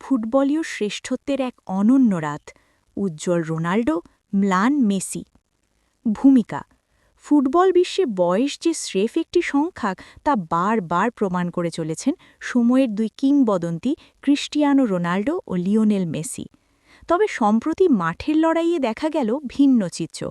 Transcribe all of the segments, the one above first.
ফুটবলীয় শ্রেষ্ঠত্বের এক অনন্য রাত। উজ্জ্বল রোনাল্ডো, ম্লান মেসি। ভূমিকা ফুটবল বিশ্বে বয়স যে স্রেফ একটি সংখ্যা তা বারবার প্রমাণ করে চলেছেন সময়ের দুই কিংবদন্তি ক্রিস্টিয়ানো রোনাল্ডো ও লিওনেল মেসি। তবে সম্প্রতি মাঠের লড়াইয়ে দেখা গেল ভিন্ন চিত্র।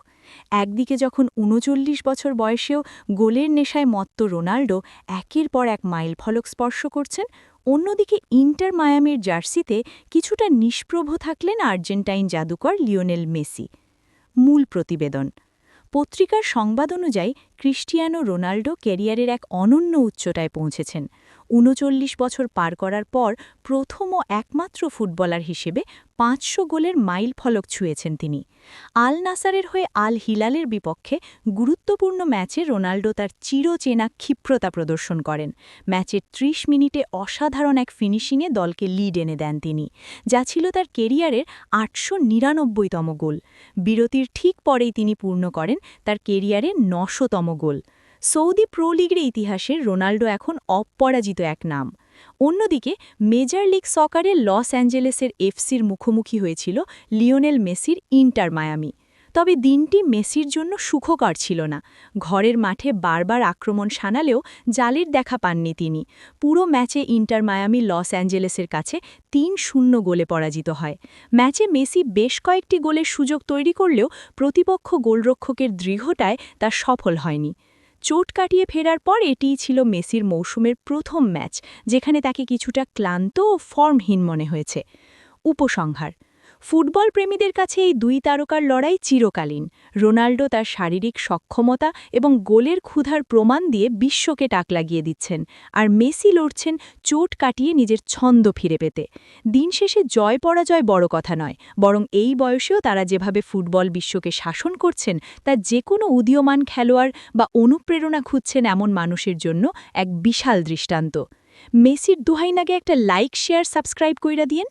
একদিকে যখন ৩৯ বছর বয়সেও গোলের নেশায় মত্ত রোনাল্ডো একের পর এক মাইলফলক স্পর্শ করছেন, অন্যদিকে ইন্টার মায়ামির জার্সিতে কিছুটা নিষ্প্রভ থাকলেন আর্জেন্টাইন জাদুকর লিওনেল মেসি। মূল প্রতিবেদন। পত্রিকার সংবাদ অনুযায়ী ক্রিস্টিয়ানো রোনাল্ডো ক্যারিয়ারের এক অনন্য উচ্চতায় পৌঁছেছেন। ৩৯ বছর পার করার পর প্রথম ও একমাত্র ফুটবলার হিসেবে ৫০০ গোলের মাইল ফলক ছুঁয়েছেন তিনি। আল নাসারের হয়ে আল হিলালের বিপক্ষে গুরুত্বপূর্ণ ম্যাচে রোনাল্ডো তার চিরচেনা ক্ষিপ্রতা প্রদর্শন করেন। ম্যাচের ৩০ মিনিটে অসাধারণ এক ফিনিশিংয়ে দলকে লিড এনে দেন তিনি, যা ছিল তার কেরিয়ারের ৮৯৯তম গোল। বিরতির ঠিক পরেই তিনি পূর্ণ করেন তার কেরিয়ারের ৯০০তম গোল। সৌদি প্রো লিগের ইতিহাসে রোনাল্ডো এখন অপরাজিত এক নাম। অন্যদিকে মেজর লিগ সকারে লস অ্যাঞ্জেলেসের এফসির মুখোমুখি হয়েছিল লিওনেল মেসির ইন্টার মায়ামি। তবে দিনটি মেসির জন্য সুখকর ছিল না। ঘরের মাঠে বারবার আক্রমণ শানালেও জালের দেখা পাননি তিনি। পুরো ম্যাচে ইন্টার মায়ামি লস অ্যাঞ্জেলেসের কাছে ৩-০ গোলে পরাজিত হয়। ম্যাচে মেসি বেশ কয়েকটি গোলের সুযোগ তৈরি করলেও প্রতিপক্ষ গোলরক্ষকের দৃঢ়তায় তা সফল হয়নি। চোট কাটিয়ে ফেরার পর এটিই ছিল মেসির মৌসুমের প্রথম ম্যাচ যেখানে তাকে কিছুটা ক্লান্ত ও ফর্মহীন মনে হয়েছে। উপসংহার। ফুটবল প্রেমীদের কাছে এই দুই তারকার লড়াই চিরকালীন। রোনাল্ডো তার শারীরিক সক্ষমতা এবং গোলের ক্ষুধার প্রমাণ দিয়ে বিশ্বকে টাক লাগিয়ে দিচ্ছেন, আর মেসি লড়ছেন চোট কাটিয়ে নিজের ছন্দ ফিরে পেতে। দিন শেষে জয় পরাজয় বড় কথা নয়, বরং এই বয়সেও তারা যেভাবে ফুটবল বিশ্বকে শাসন করছেন তা যে কোনো উদীয়মান খেলোয়াড় বা অনুপ্রেরণা খুঁজছেন এমন মানুষের জন্য এক বিশাল দৃষ্টান্ত। মেসির দোহাই নাগে একটা লাইক, শেয়ার, সাবস্ক্রাইব কইরা দিয়েন।